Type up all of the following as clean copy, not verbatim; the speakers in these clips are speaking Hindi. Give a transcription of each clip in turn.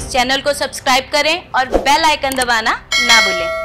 इस चैनल को सब्सक्राइब करें और बेल आइकन दबाना ना भूलें।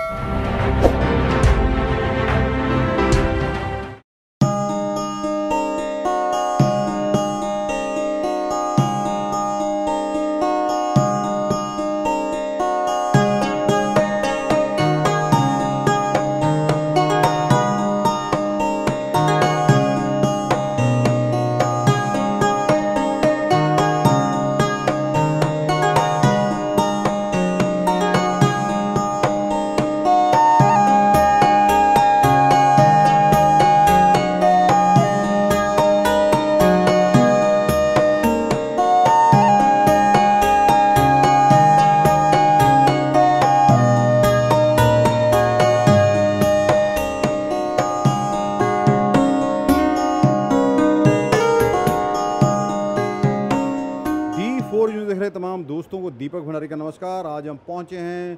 देख रहे तमाम दोस्तों को दीपक भंडारी का नमस्कार। आज हम पहुंचे हैं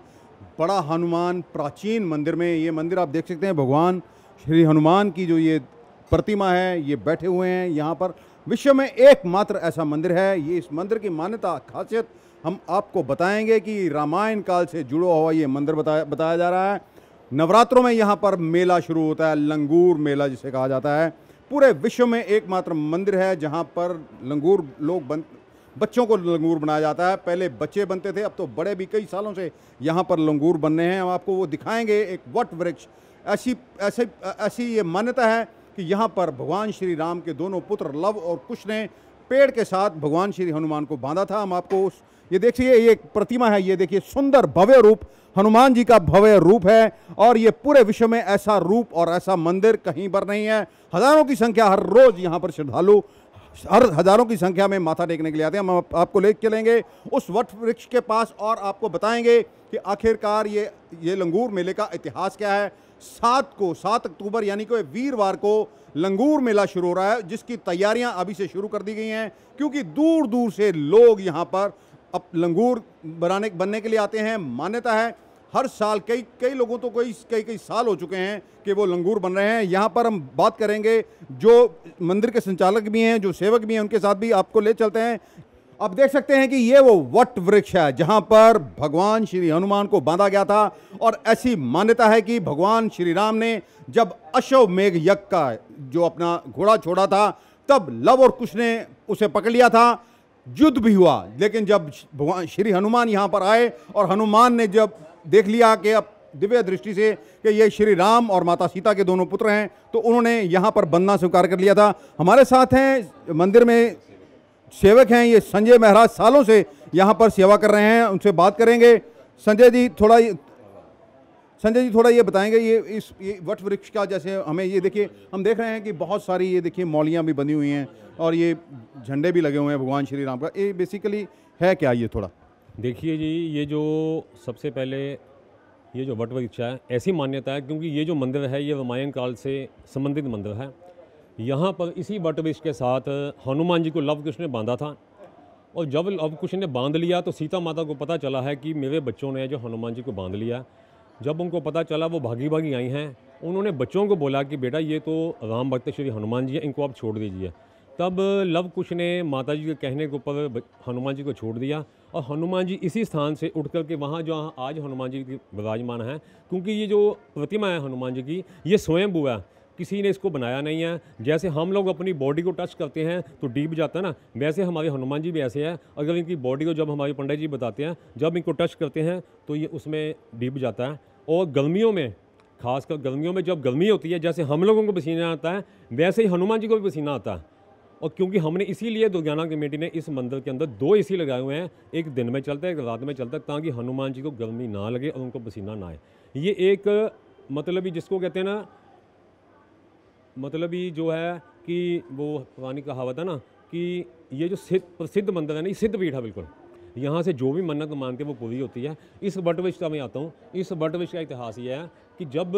बड़ा हनुमान प्राचीन मंदिर में। ये मंदिर आप देख सकते हैं, भगवान श्री हनुमान की जो ये प्रतिमा है, ये बैठे हुए हैं यहाँ पर। विश्व में एकमात्र ऐसा मंदिर है। ये इस मंदिर की मान्यता, खासियत हम आपको बताएंगे कि रामायण काल से जुड़ा हुआ ये मंदिर बताया जा रहा है। नवरात्रों में यहाँ पर मेला शुरू होता है, लंगूर मेला जिसे कहा जाता है। पूरे विश्व में एकमात्र मंदिर है जहाँ पर लंगूर बच्चों को लंगूर बनाया जाता है। पहले बच्चे बनते थे, अब तो बड़े भी कई सालों से यहाँ पर लंगूर बन रहे हैं। हम आपको वो दिखाएंगे। एक वट वृक्ष, ऐसी ये मान्यता है कि यहाँ पर भगवान श्री राम के दोनों पुत्र लव और कुश ने पेड़ के साथ भगवान श्री हनुमान को बांधा था। हम आपको ये देखिए, ये एक प्रतिमा है, ये देखिए सुंदर भव्य रूप, हनुमान जी का भव्य रूप है। और ये पूरे विश्व में ऐसा रूप और ऐसा मंदिर कहीं पर नहीं है। हज़ारों की संख्या हर रोज़ यहाँ पर श्रद्धालु हज़ारों की संख्या में माथा टेकने के लिए आते हैं। हम आपको ले चलेंगे उस वट वृक्ष के पास और आपको बताएंगे कि आखिरकार ये लंगूर मेले का इतिहास क्या है। 7 अक्टूबर यानी कि वीरवार को लंगूर मेला शुरू हो रहा है, जिसकी तैयारियां अभी से शुरू कर दी गई हैं, क्योंकि दूर दूर से लोग यहाँ पर अब लंगूर बनने के लिए आते हैं। मान्यता है हर साल कई लोगों तो कई साल हो चुके हैं कि वो लंगूर बन रहे हैं। यहाँ पर हम बात करेंगे जो मंदिर के संचालक भी हैं, जो सेवक भी हैं, उनके साथ भी आपको ले चलते हैं। अब देख सकते हैं कि ये वो वट वृक्ष है जहाँ पर भगवान श्री हनुमान को बांधा गया था। और ऐसी मान्यता है कि भगवान श्री राम ने जब अश्वमेघ यज्ञ का जो अपना घोड़ा छोड़ा था, तब लव और कुश ने उसे पकड़ लिया था। युद्ध भी हुआ, लेकिन जब भगवान श्री हनुमान यहाँ पर आए और हनुमान ने जब देख लिया कि अब दिव्य दृष्टि से कि ये श्री राम और माता सीता के दोनों पुत्र हैं, तो उन्होंने यहाँ पर बनना स्वीकार कर लिया था। हमारे साथ हैं मंदिर में सेवक हैं, ये संजय महाराज सालों से यहाँ पर सेवा कर रहे हैं। उनसे बात करेंगे। संजय जी थोड़ा ये बताएंगे, ये वट वृक्ष का, जैसे हमें ये देखिए, हम देख रहे हैं कि बहुत सारी ये देखिए मौलियाँ भी बनी हुई हैं और ये झंडे भी लगे हुए हैं भगवान श्री राम का। ये बेसिकली है क्या? ये थोड़ा देखिए जी, ये जो सबसे पहले ये जो वट वृक्ष है, ऐसी मान्यता है क्योंकि ये जो मंदिर है ये रामायण काल से संबंधित मंदिर है। यहाँ पर इसी वट वृक्ष के साथ हनुमान जी को लव कुश ने बांधा था। और जब लव कुश ने बांध लिया तो सीता माता को पता चला है कि मेरे बच्चों ने जो हनुमान जी को बांध लिया। जब उनको पता चला, वो भागी आई हैं। उन्होंने बच्चों को बोला कि बेटा ये तो राम भक्त श्री हनुमान जी हैं, इनको आप छोड़ दीजिए। तब लव कुश ने माता जी के कहने के ऊपर हनुमान जी को छोड़ दिया और हनुमान जी इसी स्थान से उठ कर के वहाँ जहाँ आज हनुमान जी विराजमान हैं, क्योंकि ये जो प्रतिमा है हनुमान जी की, ये स्वयंभू है, किसी ने इसको बनाया नहीं है। जैसे हम लोग अपनी बॉडी को टच करते हैं तो डीप जाता है ना, वैसे हमारे हनुमान जी भी ऐसे हैं। अगर इनकी बॉडी को जब हमारे पंडित जी बताते हैं, जब इनको टच करते हैं तो ये उसमें डीप जाता है। और गर्मियों में, खासकर गर्मियों में जब गर्मी होती है, जैसे हम लोगों को पसीना आता है, वैसे ही हनुमान जी को भी पसीना आता है। और क्योंकि हमने इसीलिए दुर्गाना कमेटी ने इस मंदिर के अंदर 2 AC लगाए हुए हैं, एक दिन में चलता है, एक रात में चलता है, ताकि हनुमान जी को गर्मी ना लगे और उनको पसीना ना आए। ये एक मतलब ही जिसको कहते हैं ना, मतलब ही जो है कि वो पुरानी कहावत है ना कि ये जो प्रसिद्ध मंदिर है ना, ये सिद्ध पीठ है बिल्कुल। यहाँ से जो भी मन्नत मानते हैं वो पूरी होती है। इस वट वृक्ष का मैं आता हूँ। इस वट वृक्ष का इतिहास ये है कि जब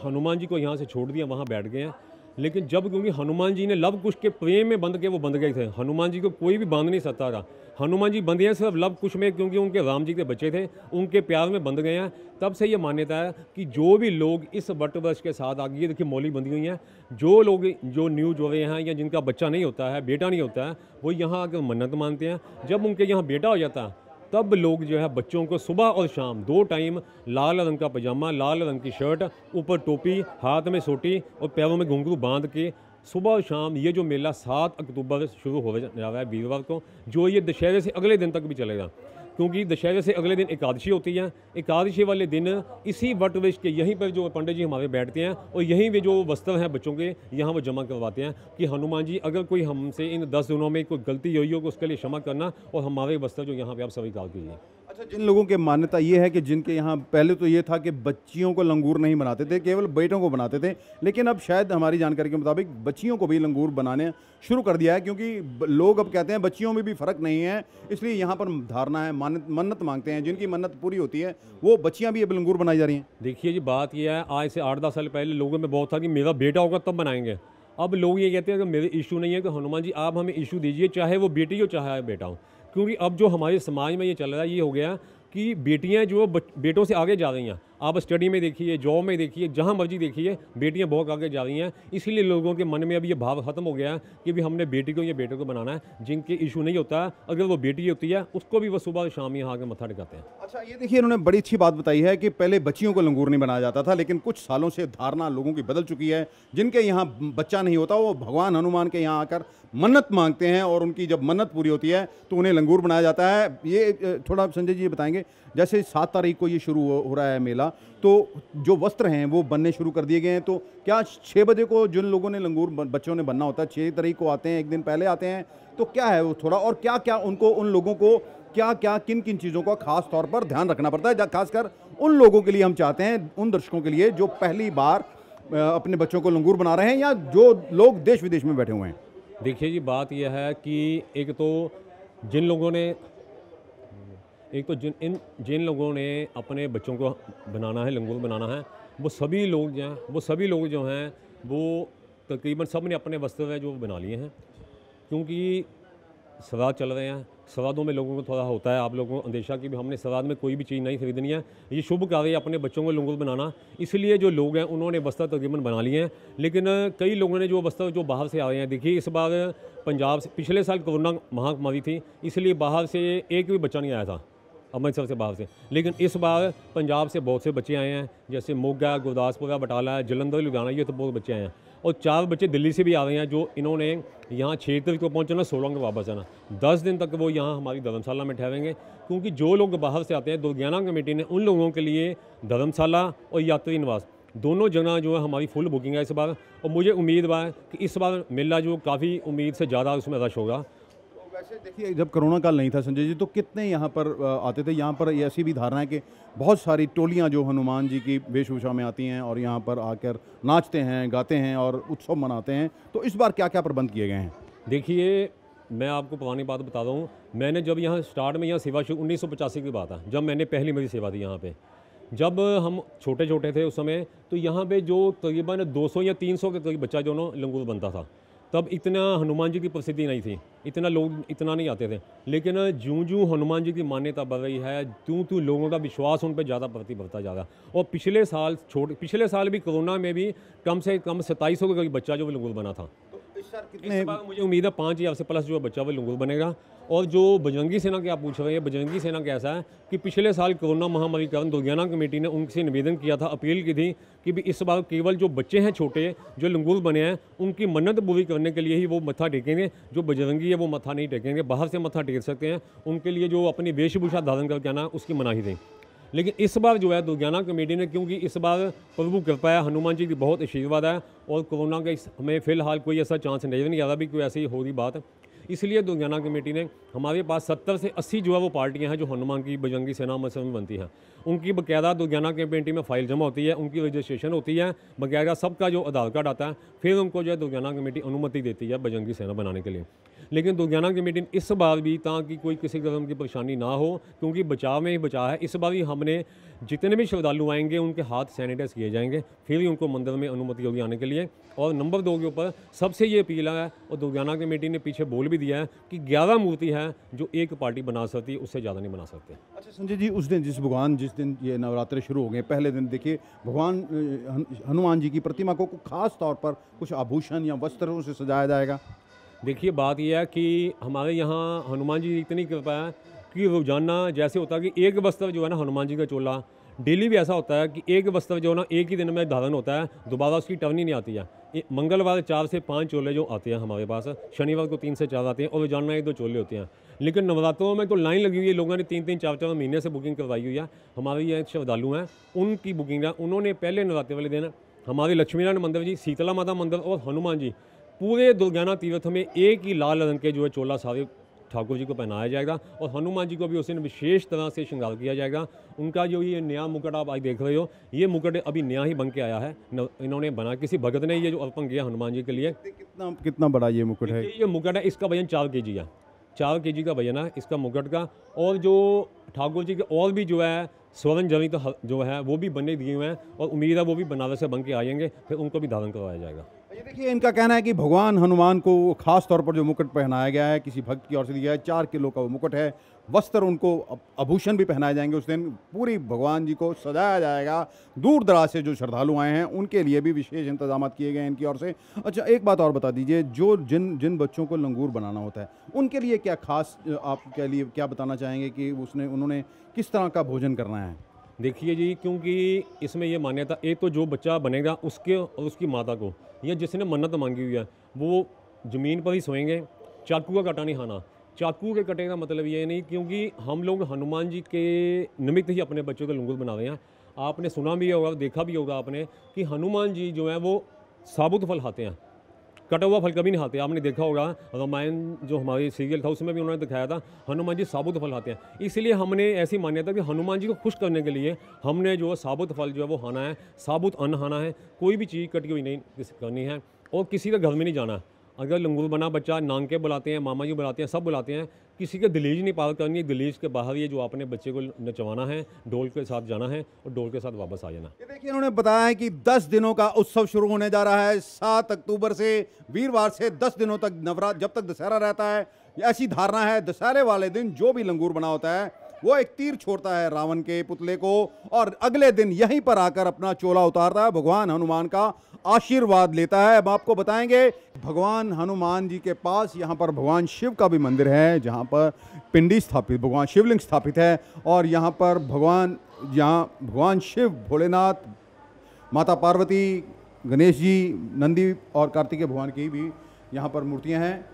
हनुमान जी को यहाँ से छोड़ दिया, वहाँ बैठ गए हैं, लेकिन जब क्योंकि हनुमान जी ने लव कुश के प्रेम में बंध के वो बंध गए थे, हनुमान जी को कोई भी बांध नहीं सकता था। हनुमान जी बंधे हैं सिर्फ लव कुश में, क्योंकि उनके राम जी के बच्चे थे, उनके प्यार में बंध गए हैं। तब से ये मान्यता है कि जो भी लोग इस वट वृक्ष के साथ आगे, ये देखिए मौली बंधी हुई हैं, जो लोग जो न्यू जोड़े हैं या जिनका बच्चा नहीं होता है, बेटा नहीं होता है, वो यहाँ आकर मन्नत मानते हैं। जब उनके यहाँ बेटा हो जाता है तब लोग जो है बच्चों को सुबह और शाम 2 टाइम लाल रंग का पजामा, लाल रंग की शर्ट, ऊपर टोपी, हाथ में सोटी और पैरों में घुंघरू बांध के सुबह और शाम ये जो मेला 7 अक्टूबर से शुरू हो जा रहा है वीरवार को, जो ये दशहरे से अगले दिन तक भी चलेगा, क्योंकि दशहरे से अगले दिन एकादशी होती है। एकादशी वाले दिन इसी वट वृक्ष के यहीं पर जो पंडित जी हमारे बैठते हैं और यहीं वे जो वस्त्र हैं बच्चों के यहाँ वो जमा करवाते हैं कि हनुमान जी अगर कोई हमसे इन 10 दिनों में कोई गलती हुई हो तो उसके लिए क्षमा करना और हमारे वस्त्र जो यहाँ पे आप स्वीकार कीजिए। अच्छा, जिन लोगों की मान्यता ये है कि जिनके यहाँ पहले तो ये था कि बच्चियों को लंगूर नहीं बनाते थे, केवल बेटों को बनाते थे, लेकिन अब शायद हमारी जानकारी के मुताबिक बच्चियों को भी लंगूर बनाने शुरू कर दिया है, क्योंकि लोग अब कहते हैं बच्चियों में भी फ़र्क नहीं है, इसलिए यहाँ पर धारणा है, मन्नत मांगते हैं, जिनकी मन्नत पूरी होती है वो बच्चियाँ भी अब लंगूर बनाई जा रही हैं। देखिए जी, बात यह है, आज से 8-10 साल पहले लोगों में बहुत था कि मेरा बेटा होगा तब बनाएंगे। अब लोग ये कहते हैं कि मेरे इशू नहीं है कि हनुमान जी आप हमें इशू दीजिए, चाहे वो बेटी हो चाहे बेटा हो, क्योंकि अब जो हमारे समाज में ये चल रहा है ये हो गया कि बेटियां जो बेटों से आगे जा रही हैं। आप स्टडी में देखिए, जॉब में देखिए, जहां मर्जी देखिए, बेटियां बहुत आगे जा रही हैं। इसीलिए लोगों के मन में अब ये भाव खत्म हो गया है कि भी हमने बेटी को या बेटे को बनाना है। जिनके इशू नहीं होता, अगर वो बेटी होती है उसको भी वो सुबह शाम यहाँ आके मत्था टिकाते हैं। अच्छा, ये देखिए, इन्होंने बड़ी अच्छी बात बताई है कि पहले बच्चियों को लंगूर नहीं बनाया जाता था, लेकिन कुछ सालों से धारणा लोगों की बदल चुकी है। जिनके यहाँ बच्चा नहीं होता वो भगवान हनुमान के यहाँ आकर मन्नत मांगते हैं और उनकी जब मन्नत पूरी होती है तो उन्हें लंगूर बनाया जाता है। ये थोड़ा संजय जी बताएंगे, जैसे 7 तारीख को ये शुरू हो रहा है मेला, तो जो वस्त्र हैं वो बनने शुरू कर दिए गए हैं, तो क्या 6 बजे को जिन लोगों ने लंगूर बच्चों ने बनना होता है 6 तारीख को आते हैं, एक दिन पहले आते हैं, तो क्या है वो थोड़ा, और क्या क्या उनको उन लोगों को क्या क्या किन किन चीज़ों का खास तौर पर ध्यान रखना पड़ता है, खासकर उन लोगों के लिए हम चाहते हैं, उन दर्शकों के लिए जो पहली बार अपने बच्चों को लंगूर बना रहे हैं या जो लोग देश विदेश में बैठे हुए हैं। देखिए जी, बात यह है कि एक तो जिन लोगों ने अपने बच्चों को बनाना है, लंगूर बनाना है, वो सभी लोग जो हैं वो तकरीबन सब ने अपने वस्त्र है जो बना लिए हैं, क्योंकि श्राद्ध चल रहे हैं। श्राद्धों में लोगों को थोड़ा होता है, आप लोगों को अंदेशा कि भी हमने श्राद्ध में कोई भी चीज़ नहीं खरीदनी है, ये शुभ कार्य है अपने बच्चों को लंगूर बनाना। इसलिए जो लोग हैं उन्होंने वस्त्र तकरीबन बना लिए हैं, लेकिन कई लोगों ने जो वस्त्र जो बाहर से आ रहे हैं, देखिए इस बार पंजाब से पिछले साल कोरोना महामारी थी, इसलिए बाहर से एक भी बच्चा नहीं आया था अमृतसर से बाहर से, लेकिन इस बार पंजाब से बहुत से बच्चे आए हैं, जैसे मोगा, गुरदासपुर, बटाला, जलंधर, लुधियाना, ये तो बहुत बच्चे आए हैं, और 4 बच्चे दिल्ली से भी आ रहे हैं जो इन्होंने यहाँ 6 तारीख को पहुँचना, 16 को वापस आना। 10 दिन तक वो यहाँ हमारी धर्मशाला में ठहरेंगे, क्योंकि जो लोग बाहर से आते हैं, दुर्गियाना कमेटी ने उन लोगों के लिए धर्मशाला और यात्री निवास दोनों जगह जो है हमारी फुल बुकिंग है इस बार, और मुझे उम्मीद है कि इस बार मेला जो काफ़ी उम्मीद से ज़्यादा उसमें रश होगा। वैसे देखिए, जब कोरोना काल नहीं था संजय जी, तो कितने यहाँ पर आते थे। यहाँ पर ऐसी भी धारणा है कि बहुत सारी टोलियाँ जो हनुमान जी की वेशभूषा में आती हैं और यहाँ पर आकर नाचते हैं, गाते हैं और उत्सव मनाते हैं, तो इस बार क्या क्या प्रबंध किए गए हैं? देखिए, मैं आपको पुरानी बात बता रहा हूँ, मैंने जब यहाँ स्टार्ट में यहाँ सेवा शुरू 1985 की बात है, जब मैंने पहली मेरी सेवा दी यहाँ पे, जब हम छोटे छोटे थे उस समय, तो यहाँ पे जो तकरीबन 200 या 300 के करीब बच्चा जो लंगूर बनता था। तब इतना हनुमान जी की प्रसिद्धि नहीं थी, इतना लोग इतना नहीं आते थे, लेकिन जूं हनुमान जी की मान्यता बढ़ रही है, त्यों लोगों का विश्वास उन पर ज़्यादा प्रति बढ़ता जा रहा है। और पिछले साल भी कोरोना में भी कम से कम 2700 का बच्चा जो लंगूर बना था। इस बार मुझे उम्मीद है 5000 से प्लस जो बच्चा वो लंगूर बनेगा। और जो बजरंगी सेना के आप पूछ रहे हैं, बजरंगी सेना का ऐसा है कि पिछले साल कोरोना महामारी के कारण दुर्गियाना कमेटी ने उनसे निवेदन किया था, अपील की थी कि भी इस बार केवल जो बच्चे हैं छोटे जो लंगूर बने हैं उनकी मन्नत पूरी करने के लिए ही वो मत्था टेकेंगे। जो बजरंगी है वो मत्था नहीं टेकेंगे, बाहर से मत्था टेक सकते हैं, उनके लिए जो अपनी वेशभूषा धारण करके आना उसकी मनाही थी। लेकिन इस बार जो है दुर्गियाना कमेटी ने, क्योंकि इस बार प्रभु कृपा है, हनुमान जी की बहुत आशीर्वाद है और कोरोना का हमें फ़िलहाल कोई ऐसा चांस नज़र नहीं आ रहा भी कोई ऐसी हो रही बात, इसलिए दुर्गियाना कमेटी ने हमारे पास 70 से 80 जो है वो पार्टियां हैं जो हनुमान की बजरंगी सेना में बनती हैं, उनकी बकायदा दुर्गियाना कमेटी में फ़ाइल जमा होती है, उनकी रजिस्ट्रेशन होती है, बकायदा सबका जो आधार कार्ड आता है, फिर उनको जो है दुर्गियाना कमेटी अनुमति देती है बजरंगी सेना बनाने के लिए। लेकिन दुर्गियाना कमेटी ने इस बार भी, ताकि कोई किसी किस्म की परेशानी ना हो, क्योंकि बचाव में ही बचाव है, इस बार भी हमने जितने भी श्रद्धालु आएंगे उनके हाथ सैनिटाइज किए जाएंगे, फिर ही उनको मंदिर में अनुमति होगी आने के लिए। और नंबर 2 के ऊपर सबसे ये अपील है, और दुर्गियाना कमेटी ने पीछे बोल भी दिया है कि 11 मूर्ति है जो एक पार्टी बना सकती है, उससे ज़्यादा नहीं बना सकते। अच्छा संजय जी, उस दिन जिस दिन ये नवरात्रे शुरू हो गए, पहले दिन देखिए भगवान हनुमान जी की प्रतिमा को खास तौर पर कुछ आभूषण या वस्त्रों से सजाया जाएगा। देखिए, बात यह है कि हमारे यहाँ हनुमान जी इतनी कृपा है कि रोजाना जैसे होता है कि एक वस्त्र जो है ना हनुमान जी का चोला डेली भी ऐसा होता है कि एक वस्त्र जो है ना एक ही दिन में धारण होता है, दोबारा उसकी टर्न ही नहीं आती है। मंगलवार 4 से 5 चोले जो आते हैं हमारे पास, शनिवार को 3 से 4 आते हैं और रोजाना 1-2 चोले होते हैं। लेकिन नवरात्रों में तो लाइन लगी हुई है, लोगों ने 3-3, 4-4 महीने से बुकिंग करवाई हुई है। हमारे ये श्रद्धालु हैं, उनकी बुकिंग है, उन्होंने पहले नवरात्रि वाले दिन हमारे लक्ष्मीनारायण मंदिर जी, शीतला माता मंदिर और हनुमान जी पूरे दुर्गाना तीर्थ में एक ही लाल रंग के जो है चोला सारे ठाकुर जी को पहनाया जाएगा और हनुमान जी को भी उस दिन विशेष तरह से श्रृंगार किया जाएगा। उनका जो ये नया मुकुट आप आज देख रहे हो, ये मुकुट अभी नया ही बन के आया है, इन्होंने बना, किसी भगत ने ये जो अर्पण किया हनुमान जी के लिए। कितना बड़ा ये मुकुट है? ये मुकुट है, इसका वजन 4 kg है, 4 kg का वजन है इसका मुकुट का। और जो ठाकुर जी के और भी जो है स्वर्ण जनित जो है वो भी बने दिए हुए हैं और उम्मीद है वो भी बनारस से बन के आएंगे, फिर उनको भी धारण करवाया जाएगा। ये देखिए, इनका कहना है कि भगवान हनुमान को खास तौर पर जो मुकुट पहनाया गया है किसी भक्त की ओर से दिया है, 4 किलो का वो मुकुट है। वस्त्र उनको आभूषण भी पहनाए जाएंगे उस दिन, पूरी भगवान जी को सजाया जाएगा। दूर दराज से जो श्रद्धालु आए हैं उनके लिए भी विशेष इंतजाम किए गए हैं इनकी ओर से। अच्छा, एक बात और बता दीजिए, जो जिन बच्चों को लंगूर बनाना होता है उनके लिए क्या खास, आपके लिए क्या बताना चाहेंगे कि उन्होंने किस तरह का भोजन करना है? देखिए जी, क्योंकि इसमें ये मान्यता, एक तो जो बच्चा बनेगा उसके और उसकी माता को, या जिसने मन्नत मांगी हुई है वो ज़मीन पर ही सोएंगे, चाकू का कांटा नहीं खाना। चाकू के कटे का मतलब ये नहीं, क्योंकि हम लोग हनुमान जी के निमित्त ही अपने बच्चों को लंगूर बना रहे हैं। आपने सुना भी होगा, देखा भी होगा आपने कि हनुमान जी जो है वो साबुत फल खाते हैं, कटा हुआ फल कभी नहीं खाते। आपने देखा होगा रामायण जो हमारी सीरियल था उसमें भी उन्होंने दिखाया था, हनुमान जी साबुत फल खाते हैं। इसलिए हमने ऐसी मान्यता कि हनुमान जी को खुश करने के लिए हमने जो साबुत फल जो है वो खाना है, साबुत अन्न खाना है, कोई भी चीज़ कटी हुई नहीं करनी है और किसी के घर में नहीं जाना। अगर लंगूर बना बच्चा, नानके बुलाते हैं, मामा जी बुलाते हैं, सब बुलाते हैं, किसी के दलीज नहीं पार करनी है। दलीज के बाहर ये जो आपने बच्चे को नचवाना है, डोल के साथ जाना है और डोल के साथ वापस आ जाना। ये देखिए, इन्होंने बताया है कि 10 दिनों का उत्सव शुरू होने जा रहा है। 7 अक्टूबर से, वीरवार से 10 दिनों तक नवरात्र, जब तक दशहरा रहता है, ऐसी धारणा है। दशहरे वाले दिन जो भी लंगूर बना होता है वो एक तीर छोड़ता है रावण के पुतले को और अगले दिन यहीं पर आकर अपना चोला उतारता है, भगवान हनुमान का आशीर्वाद लेता है। अब आपको बताएंगे, भगवान हनुमान जी के पास यहाँ पर भगवान शिव का भी मंदिर है, जहाँ पर पिंडी स्थापित, भगवान शिवलिंग स्थापित है। और यहाँ पर भगवान शिव, भोलेनाथ, माता पार्वती, गणेश जी, नंदी और कार्तिकेय भगवान की भी यहाँ पर मूर्तियाँ हैं।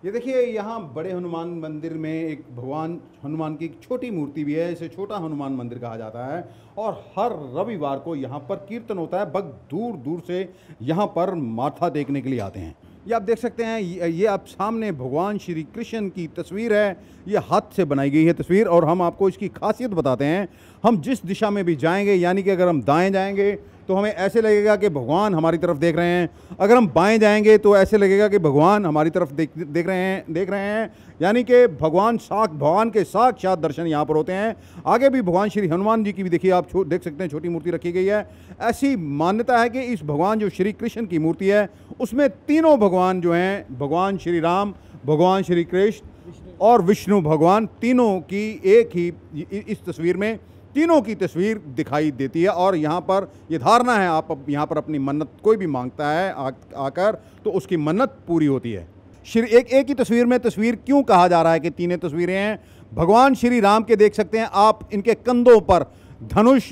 ये देखिए, यहाँ बड़े हनुमान मंदिर में एक भगवान हनुमान की एक छोटी मूर्ति भी है, इसे छोटा हनुमान मंदिर कहा जाता है। और हर रविवार को यहाँ पर कीर्तन होता है, भक्त दूर दूर से यहाँ पर माथा टेकने के लिए आते हैं। ये आप देख सकते हैं, ये आप सामने भगवान श्री कृष्ण की तस्वीर है, ये हाथ से बनाई गई है तस्वीर। और हम आपको इसकी खासियत बताते हैं, हम जिस दिशा में भी जाएंगे, यानी कि अगर हम दाएं जाएंगे तो हमें ऐसे लगेगा कि भगवान हमारी तरफ देख रहे हैं, अगर हम बाएं जाएंगे तो ऐसे लगेगा कि भगवान हमारी तरफ देख रहे हैं, यानी कि भगवान के साक्षात दर्शन यहाँ पर होते हैं। आगे भी भगवान श्री हनुमान जी की भी देखिए, आप देख सकते हैं, छोटी मूर्ति रखी गई है। ऐसी मान्यता है कि इस भगवान जो श्री कृष्ण की मूर्ति है उसमें तीनों भगवान जो हैं, भगवान श्री राम, भगवान श्री कृष्ण और विष्णु भगवान, तीनों की एक ही इस तस्वीर में तीनों की तस्वीर दिखाई देती है। और यहाँ पर ये धारणा है, आप यहाँ पर अपनी मन्नत कोई भी मांगता है आकर तो उसकी मन्नत पूरी होती है। एक ही तस्वीर में, तस्वीर क्यों कहा जा रहा है कि तीनों तस्वीरें हैं? भगवान श्री राम के देख सकते हैं आप, इनके कंधों पर धनुष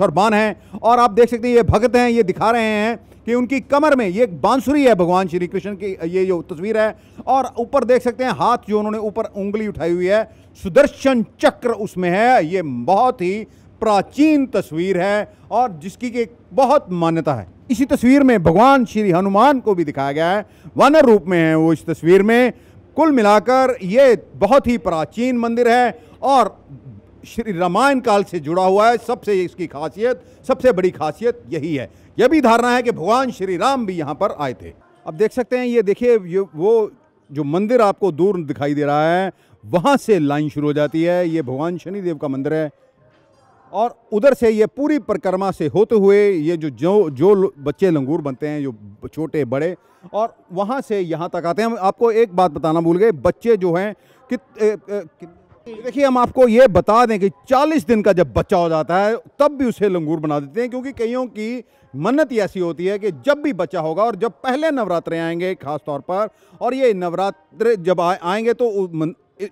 और बाण हैं। और आप देख सकते हैं ये भक्त हैं, ये दिखा रहे हैं कि उनकी कमर में ये एक बांसुरी है भगवान श्री कृष्ण की, ये जो तस्वीर है। और ऊपर देख सकते हैं हाथ जो उन्होंने ऊपर उंगली उठाई हुई है, सुदर्शन चक्र उसमें है। ये बहुत ही प्राचीन तस्वीर है और जिसकी की बहुत मान्यता है। इसी तस्वीर में भगवान श्री हनुमान को भी दिखाया गया है, वानर रूप में है वो इस तस्वीर में। कुल मिलाकर ये बहुत ही प्राचीन मंदिर है और श्री रामायण काल से जुड़ा हुआ है। सबसे इसकी खासियत, सबसे बड़ी खासियत यही है। यह भी धारणा है कि भगवान श्री राम भी यहाँ पर आए थे। अब देख सकते हैं, ये देखिए, वो जो मंदिर आपको दूर दिखाई दे रहा है, वहाँ से लाइन शुरू हो जाती है। ये भगवान शनिदेव का मंदिर है और उधर से ये पूरी परिक्रमा से होते हुए ये जो बच्चे लंगूर बनते हैं, जो छोटे बड़े, और वहाँ से यहाँ तक आते हैं। हम आपको एक बात बताना भूल गए, बच्चे जो हैं देखिए, हम आपको ये बता दें कि 40 दिन का जब बच्चा हो जाता है तब भी उसे लंगूर बना देते हैं, क्योंकि कईयों की मन्नत ऐसी होती है कि जब भी बच्चा होगा और जब पहले नवरात्रे आएंगे खास तौर पर, और ये नवरात्र जब आएंगे तो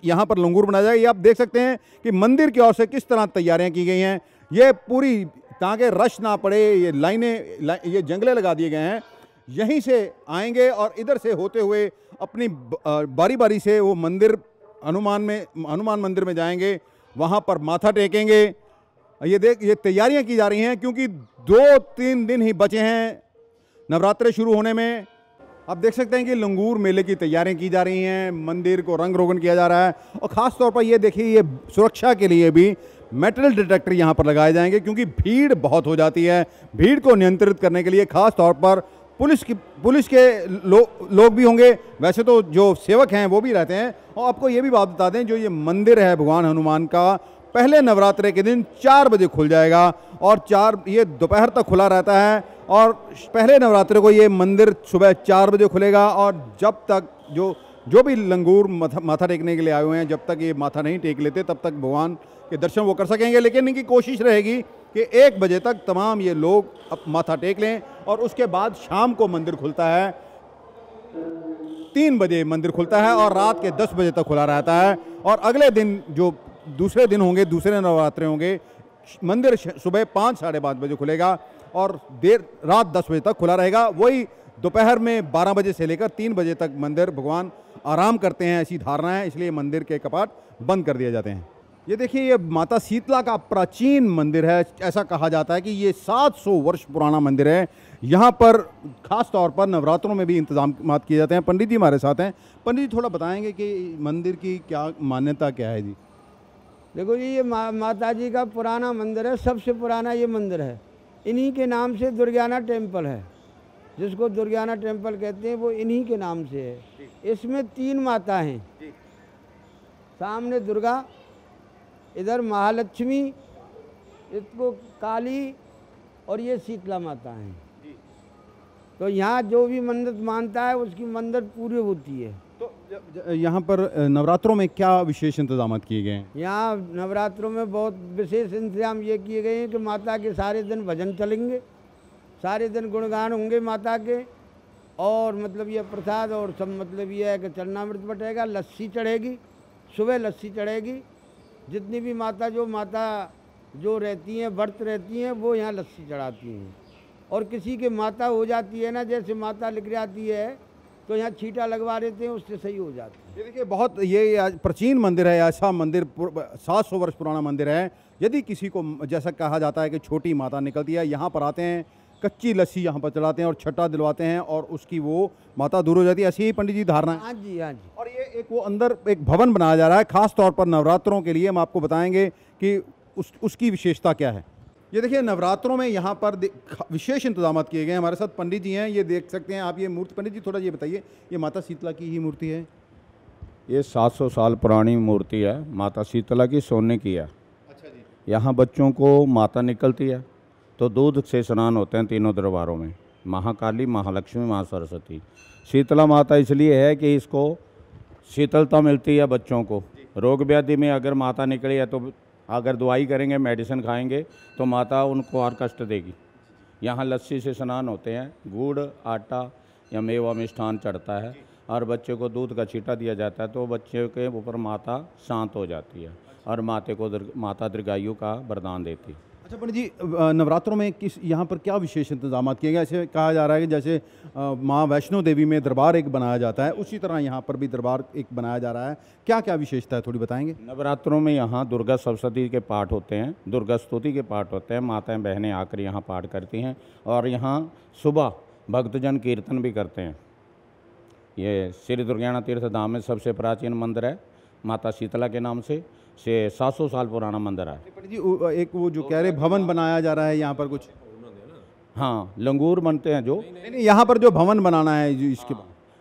यहाँ पर लंगूर बनाया जाएगा। ये आप देख सकते हैं कि मंदिर की ओर से किस तरह तैयारियां की गई हैं। ये पूरी ताकि रश ना पड़े, ये ये जंगले लगा दिए गए हैं। यहीं से आएंगे और इधर से होते हुए अपनी बारी बारी से वो मंदिर हनुमान मंदिर में जाएंगे, वहाँ पर माथा टेकेंगे। ये तैयारियां की जा रही हैं क्योंकि 2-3 दिन ही बचे हैं नवरात्रे शुरू होने में। आप देख सकते हैं कि लंगूर मेले की तैयारियां की जा रही हैं, मंदिर को रंग रोगन किया जा रहा है और ख़ास तौर पर ये देखिए, ये सुरक्षा के लिए भी मेटल डिटेक्टर यहाँ पर लगाए जाएंगे क्योंकि भीड़ बहुत हो जाती है। भीड़ को नियंत्रित करने के लिए ख़ास तौर पर पुलिस के लोग भी होंगे। वैसे तो जो सेवक हैं वो भी रहते हैं। और आपको ये भी बात बता दें, जो ये मंदिर है भगवान हनुमान का, पहले नवरात्रे के दिन 4 बजे खुल जाएगा और ये दोपहर तक खुला रहता है। और पहले नवरात्रे को ये मंदिर सुबह 4 बजे खुलेगा और जब तक जो भी लंगूर माथा टेकने के लिए आए हुए हैं, जब तक ये माथा नहीं टेक लेते तब तक भगवान के दर्शन वो कर सकेंगे। लेकिन इनकी कोशिश रहेगी कि 1 बजे तक तमाम ये लोग अब माथा टेक लें और उसके बाद शाम को मंदिर खुलता है। 3 बजे मंदिर खुलता है और रात के 10 बजे तक खुला रहता है। और अगले दिन जो दूसरे दिन होंगे, दूसरे नवरात्रे होंगे, मंदिर सुबह 5-5:30 बजे खुलेगा और रात 10 बजे तक खुला रहेगा। वही दोपहर में 12 बजे से लेकर 3 बजे तक मंदिर भगवान आराम करते हैं, ऐसी धारणा है, इसलिए मंदिर के कपाट बंद कर दिए जाते हैं। ये देखिए, ये माता शीतला का प्राचीन मंदिर है। ऐसा कहा जाता है कि ये 700 वर्ष पुराना मंदिर है। यहाँ पर ख़ास तौर पर नवरात्रों में भी इंतजाम किए जाते हैं। पंडित जी हमारे साथ हैं। पंडित जी थोड़ा बताएंगे कि मंदिर की क्या मान्यता क्या है जी? देखो जी, ये माता जी का पुराना मंदिर है, सबसे पुराना ये मंदिर है। इन्हीं के नाम से दुर्गाना टेम्पल है, जिसको दुर्गाना टेम्पल कहते हैं, वो इन्हीं के नाम से है। इसमें 3 माता हैं, सामने दुर्गा, इधर महालक्ष्मी, इसको काली, और ये शीतला माता हैं। तो यहाँ जो भी मन्नत मानता है उसकी मन्नत पूरी होती है। तो यहाँ पर नवरात्रों में क्या विशेष इंतजाम किए गए हैं? यहाँ नवरात्रों में बहुत विशेष इंतजाम ये किए गए हैं कि माता के सारे दिन भजन चलेंगे, सारे दिन गुणगान होंगे माता के, और मतलब ये प्रसाद और सब मतलब ये है कि चरणामृत बटेगा, लस्सी चढ़ेगी, सुबह लस्सी चढ़ेगी। जितनी भी माता जो रहती हैं, व्रत रहती हैं, वो यहाँ लस्सी चढ़ाती हैं। और किसी के माता हो जाती है ना, जैसे माता लिख जाती है, तो यहाँ छींटा लगवा देते हैं, उससे सही हो जाती है। ये देखिए, बहुत ये प्राचीन मंदिर है। ऐसा मंदिर 700 वर्ष पुराना मंदिर है। यदि किसी को, जैसा कहा जाता है कि छोटी माता निकलती है, यहाँ पर आते हैं, कच्ची लस्सी यहाँ पर चढ़ाते हैं और छट्टा दिलवाते हैं और उसकी वो माता दूर हो जाती है। ऐसी ही पंडित जी धारणा है? हाँ जी, हाँ जी। और ये एक वो अंदर एक भवन बनाया जा रहा है खास तौर पर नवरात्रों के लिए। हम आपको बताएंगे कि उसकी विशेषता क्या है। ये देखिए, नवरात्रों में यहाँ पर विशेष इंतजाम किए गए हैं। हमारे साथ पंडित जी हैं, ये देख सकते हैं आप ये मूर्ति। पंडित जी थोड़ा ये बताइए, ये माता शीतला की ही मूर्ति है? ये 700 साल पुरानी मूर्ति है, माता शीतला की, सोने की है। अच्छा जी। यहाँ बच्चों को माता निकलती है तो दूध से स्नान होते हैं तीनों दरबारों में, महाकाली, महालक्ष्मी, माँ सरस्वती। शीतला माता इसलिए है कि इसको शीतलता मिलती है बच्चों को। रोग व्याधि में अगर माता निकली है तो अगर दवाई करेंगे, मेडिसिन खाएंगे, तो माता उनको और कष्ट देगी। यहाँ लस्सी से स्नान होते हैं, गुड़, आटा या मेवा मिष्ठान चढ़ता है और बच्चे को दूध का छींटा दिया जाता है, तो बच्चे के ऊपर माता शांत हो जाती है और माता दीर्घायु का वरदान देती है। अच्छा पंडित जी, नवरात्रों में यहाँ पर क्या विशेष इंतजाम किए गए? ऐसे कहा जा रहा है कि जैसे माँ वैष्णो देवी में दरबार एक बनाया जाता है, उसी तरह यहाँ पर भी दरबार एक बनाया जा रहा है। क्या क्या विशेषता है, थोड़ी बताएंगे? नवरात्रों में यहाँ दुर्गा सप्तशती के पाठ होते हैं, दुर्गा स्तुति के पाठ होते हैं। माताएं बहनें आकर यहाँ पाठ करती हैं और यहाँ सुबह भक्तजन कीर्तन भी करते हैं। ये श्री दुर्गाना तीर्थ धाम में सबसे प्राचीन मंदिर है, माता शीतला के नाम से 700 साल पुराना मंदिर है। पंडित जी, एक वो जो कह रहे भवन बनाया जा रहा है यहाँ पर कुछ? हाँ, लंगूर बनते हैं जो। नहीं, यहाँ पर जो भवन बनाना है जो इसके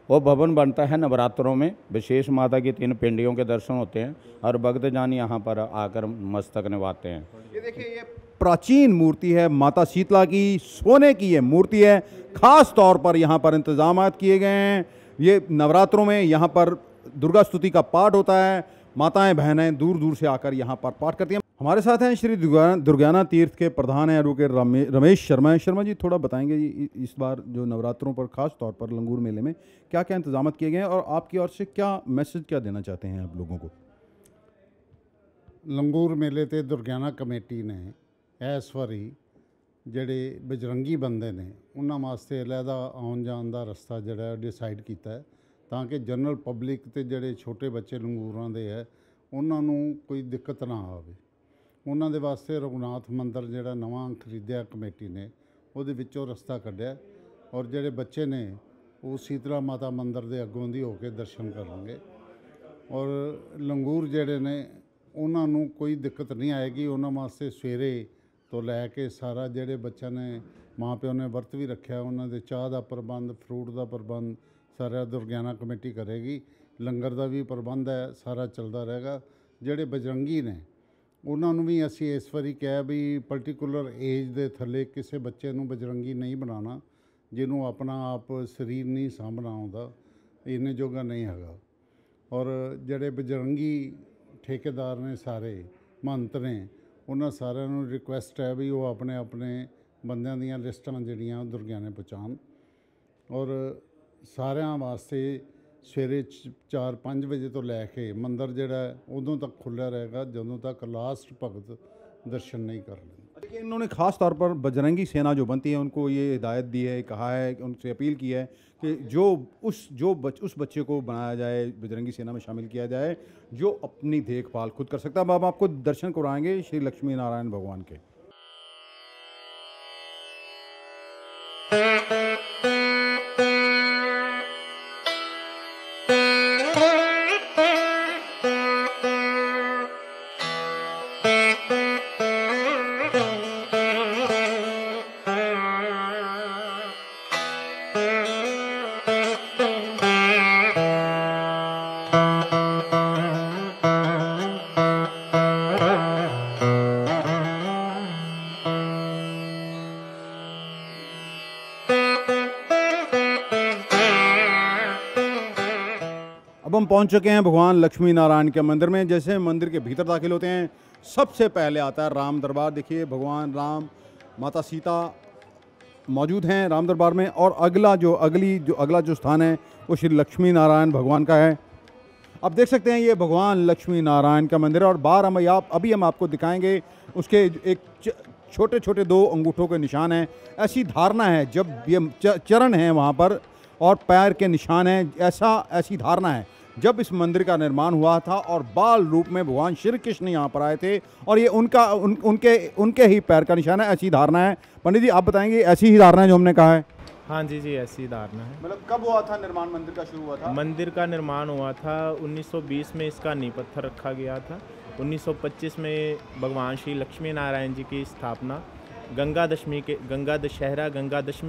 वो भवन बनता है नवरात्रों में। विशेष माता की 3 पिंडियों के दर्शन होते हैं और भक्तजन यहाँ पर आकर मस्तक निभाते हैं। ये देखिए, ये प्राचीन मूर्ति है माता शीतला की, सोने की ये मूर्ति है। खास तौर पर यहाँ पर इंतजाम किए गए हैं। ये नवरात्रों में यहाँ पर दुर्गा स्तुति का पाठ होता है, माताएं बहनें दूर दूर से आकर यहाँ पर पाठ करती हैं। हमारे साथ हैं श्री दुर्गाना तीर्थ के प्रधान हैं एडवोकेट रमेश शर्मा। शर्मा जी थोड़ा बताएंगे इस बार जो नवरात्रों पर खास तौर पर लंगूर मेले में क्या क्या इंतजाम किए गए हैं और आपकी ओर से क्या मैसेज क्या देना चाहते हैं आप लोगों को? लंगूर मेले ते दुर्गाना कमेटी ने इस वारी ਜਿਹੜੇ बजरंगी बंदे ने उन्होंने वास्ते अलहदा आउन जान का रस्ता जोड़ा डिसाइड किया है ताकि जनरल पब्लिक ते ਜਿਹੜੇ छोटे बच्चे लंगूरां दे है उन्होंने कोई दिक्कत ना आवे। उन्होंने वास्ते रघुनाथ मंदिर जोड़ा नवा खरीदिया कमेटी ने उहदे विचों रस्ता कढ़िया और ਜਿਹੜੇ बच्चे ने वो शीतला माता मंदिर के अगों दी होकर दर्शन करेंगे और लंगूर जोड़े ने उन्होंने कोई दिक्कत नहीं आएगी। उन्होंने वास्ते सवेरे तो लैके सारा जोड़े बच्चों ने माँ प्यो ने वर्त भी रखा उन्होंने चाह का प्रबंध फ्रूट का प्रबंध सारा दुर्गाना कमेटी करेगी। लंगर का भी प्रबंध है सारा चलता रहेगा। जोड़े बजरंगी ने उन्होंने भी असी इस बारी कहा भी पर्टिकुलर एज के थले किसी बच्चे को बजरंगी नहीं बनाना जिन्हों अपना आप शरीर नहीं सामना आता इन्ने जोगा नहीं है। और जोड़े बजरंगी ठेकेदार ने सारे महंत ने उन्होंने सारे रिक्वेस्ट है भी वो अपने अपने बंदियां दियां लिस्टां जिहड़ियां दुर्गाने पहुँचाण और सारिਆਂ वास्ते सवेरे 4-5 बजे तो लैके मंदिर जोड़ा उदों तक खुला रहेगा जदों तक लास्ट भगत दर्शन नहीं कर लें। देखिए इन्होंने ख़ास तौर पर बजरंगी सेना जो बनती है उनको ये हिदायत दी है, कहा है, उनसे अपील की है कि उस बच्चे को बनाया जाए बजरंगी सेना में शामिल किया जाए जो अपनी देखभाल खुद कर सकता है। अब आपको दर्शन कराएंगे श्री लक्ष्मी नारायण भगवान के। अब हम पहुंच चुके हैं भगवान लक्ष्मी नारायण के मंदिर में। जैसे मंदिर के भीतर दाखिल होते हैं सबसे पहले आता है राम दरबार। देखिए भगवान राम माता सीता मौजूद हैं राम दरबार में और अगला जो स्थान है वो श्री लक्ष्मी नारायण भगवान का है। अब देख सकते हैं ये भगवान लक्ष्मी नारायण का मंदिर है और बाहर अभी हम आपको दिखाएंगे उसके एक छोटे छोटे 2 अंगूठों के निशान हैं। ऐसी धारणा है जब ये चरण हैं वहाँ पर और पैर के निशान हैं, ऐसी धारणा है जब इस मंदिर का निर्माण हुआ था और बाल रूप में भगवान श्री कृष्ण यहाँ पर आए थे और ये उनके ही पैर का निशान है, ऐसी धारणा है। पंडित जी आप बताएंगे ऐसी ही धारणा है जो हमने कहा है? हाँ जी ऐसी धारणा है। मतलब कब हुआ था निर्माण मंदिर का शुरू हुआ था? मंदिर का निर्माण हुआ था 1920 में इसका नींव पत्थर रखा गया था। 1925 में भगवान श्री लक्ष्मी नारायण जी की स्थापना गंगा दशमी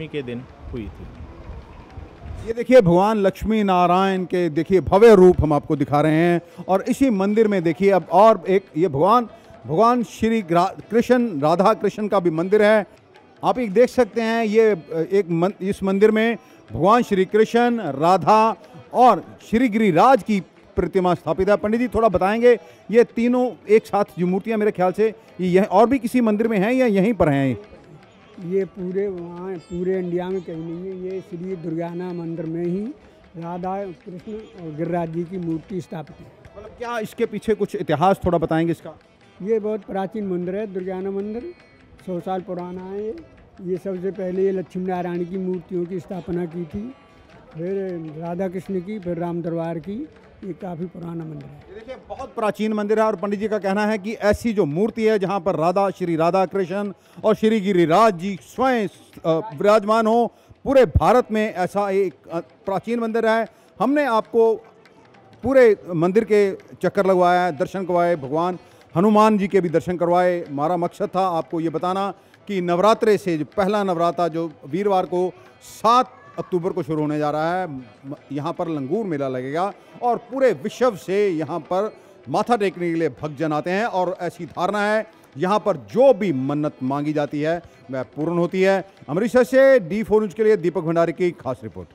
के दिन हुई थी। ये देखिए भगवान लक्ष्मी नारायण के देखिए भव्य रूप हम आपको दिखा रहे हैं और इसी मंदिर में देखिए अब और एक ये भगवान श्री कृष्ण राधा कृष्ण का भी मंदिर है। आप एक देख सकते हैं ये इस मंदिर में भगवान श्री कृष्ण राधा और श्री गिरिराज की प्रतिमा स्थापित है। पंडित जी थोड़ा बताएंगे ये तीनों एक साथ जो मूर्तियाँ मेरे ख्याल से ये और भी किसी मंदिर में हैं या यहीं पर हैं? ये पूरे इंडिया में कहीं नहीं है। ये श्री दुर्गाना मंदिर में ही राधा कृष्ण और गिरिराज जी की मूर्ति स्थापित है। मतलब क्या इसके पीछे कुछ इतिहास थोड़ा बताएंगे इसका? ये बहुत प्राचीन मंदिर है। दुर्गाना मंदिर 100 साल पुराना है। ये सबसे पहले ये लक्ष्मी नारायण की मूर्तियों की स्थापना की थी, फिर राधा कृष्ण की, फिर राम दरबार की। ये काफ़ी पुराना मंदिर है। देखिए बहुत प्राचीन मंदिर है और पंडित जी का कहना है कि ऐसी जो मूर्ति है जहाँ पर श्री राधा कृष्ण और श्री गिरिराज जी स्वयं विराजमान हो, पूरे भारत में ऐसा एक प्राचीन मंदिर है। हमने आपको पूरे मंदिर के चक्कर लगवाया है, दर्शन करवाए, भगवान हनुमान जी के भी दर्शन करवाए। हमारा मकसद था आपको ये बताना कि नवरात्रे से जो पहला नवरात्रा जो वीरवार को 7 अक्टूबर को शुरू होने जा रहा है, यहाँ पर लंगूर मेला लगेगा और पूरे विश्व से यहाँ पर माथा टेकने के लिए भक्तजन आते हैं और ऐसी धारणा है यहाँ पर जो भी मन्नत मांगी जाती है वह पूर्ण होती है। अमृतसर से D4 न्यूज़ के लिए दीपक भंडारी की खास रिपोर्ट।